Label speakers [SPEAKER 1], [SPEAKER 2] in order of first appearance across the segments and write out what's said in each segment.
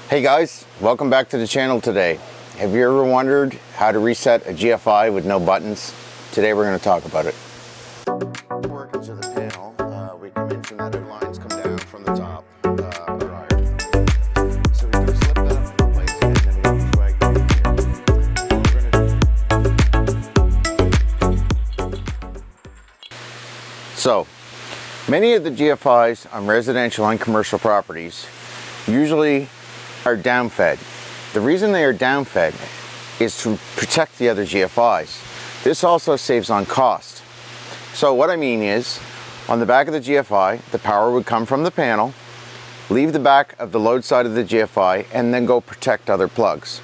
[SPEAKER 1] Hey guys, welcome back to the channel today. Have you ever wondered how to reset a GFI with no buttons? Today we're going to talk about it. Workings of the panel, we can mention that our lines come down from the top. So we can slip that up in place and then we can swag it here. So, many of the GFIs on residential and commercial properties usually are downfed. The reason they are downfed is to protect the other GFIs. This also saves on cost. So what I mean is, on the back of the GFI, the power would come from the panel, leave the back of the load side of the GFI, and then go protect other plugs.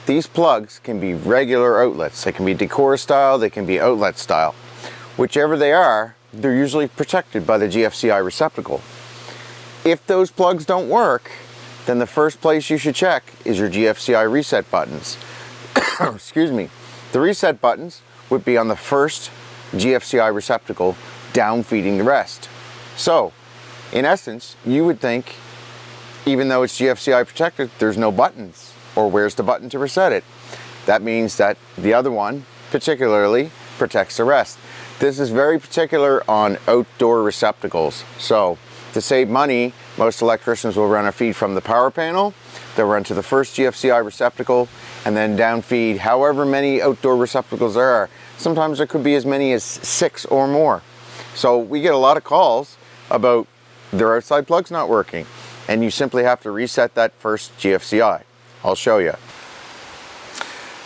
[SPEAKER 1] These plugs can be regular outlets. They can be decor style, they can be outlet style. Whichever they are, they're usually protected by the Gfci receptacle. If those plugs don't work, then the first place you should check is your Gfci reset buttons. Excuse me. The reset buttons would be on the first Gfci receptacle, down feeding the rest. So, in essence, you would think, even though it's Gfci protected, there's no buttons, or where's the button to reset it? That means that the other one, particularly, protects the rest. This is very particular on outdoor receptacles. So, to save money, most electricians will run a feed from the power panel, they'll run to the first Gfci receptacle, and then down feed however many outdoor receptacles there are. Sometimes there could be as many as 6 or more. So we get a lot of calls about their outside plugs not working, and you simply have to reset that first Gfci. I'll show you.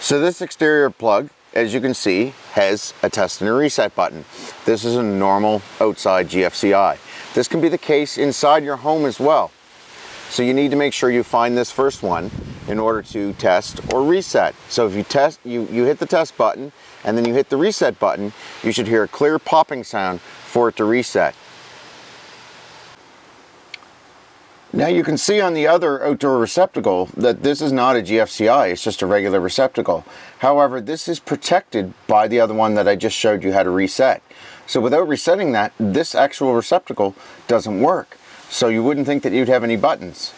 [SPEAKER 1] So this exterior plug, as you can see, has a test and a reset button. This is a normal outside Gfci. This can be the case inside your home as well. So you need to make sure you find this first one in order to test or reset. So if you test, you hit the test button and then you hit the reset button, you should hear a clear popping sound for it to reset. Now you can see on the other outdoor receptacle that this is not a Gfci, it's just a regular receptacle. However, this is protected by the other one that I just showed you how to reset. So without resetting that, this actual receptacle doesn't work. So you wouldn't think that you'd have any buttons.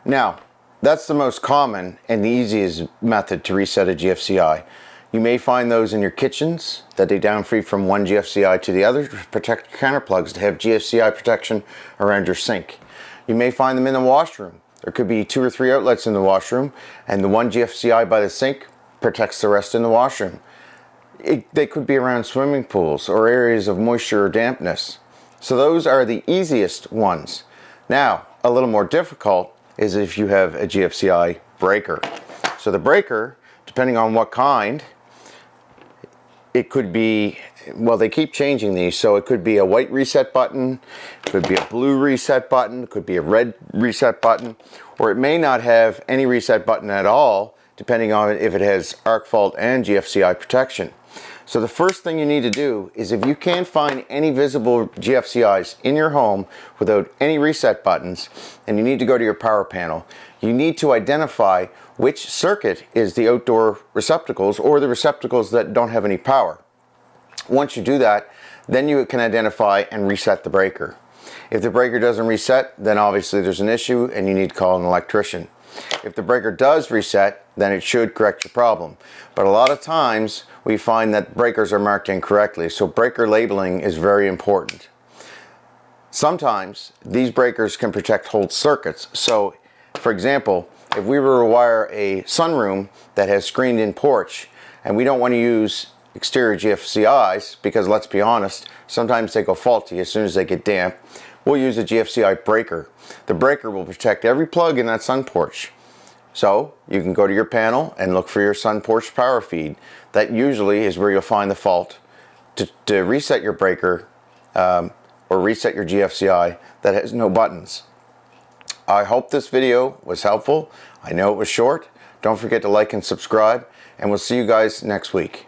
[SPEAKER 1] Now, that's the most common and the easiest method to reset a Gfci. You may find those in your kitchens, that they downfeed from one Gfci to the other to protect your counter plugs, to have Gfci protection around your sink. You may find them in the washroom. There could be 2 or 3 outlets in the washroom, and the one Gfci by the sink protects the rest in the washroom. They could be around swimming pools or areas of moisture or dampness. So those are the easiest ones. Now, a little more difficult is if you have a Gfci breaker. So the breaker, depending on what kind, it could be, well, they keep changing these, so it could be a white reset button, it could be a blue reset button, it could be a red reset button, or it may not have any reset button at all, depending on if it has arc fault and Gfci protection. So the first thing you need to do is, if you can't find any visible Gfcis in your home without any reset buttons, and you need to go to your power panel, you need to identify which circuit is the outdoor receptacles or the receptacles that don't have any power. Once you do that, then you can identify and reset the breaker. If the breaker doesn't reset, then obviously there's an issue and you need to call an electrician. If the breaker does reset, then it should correct your problem. But a lot of times we find that breakers are marked incorrectly, so breaker labeling is very important. Sometimes these breakers can protect whole circuits. So, for example, if we were to wire a sunroom that has screened-in porch, and we don't want to use exterior Gfcis, because let's be honest, sometimes they go faulty as soon as they get damp, we'll use a Gfci breaker. The breaker will protect every plug in that sun porch. So you can go to your panel and look for your sun porch power feed. That usually is where you'll find the fault to reset your breaker or reset your Gfci that has no buttons. I hope this video was helpful. I know it was short. Don't forget to like and subscribe, and we'll see you guys next week.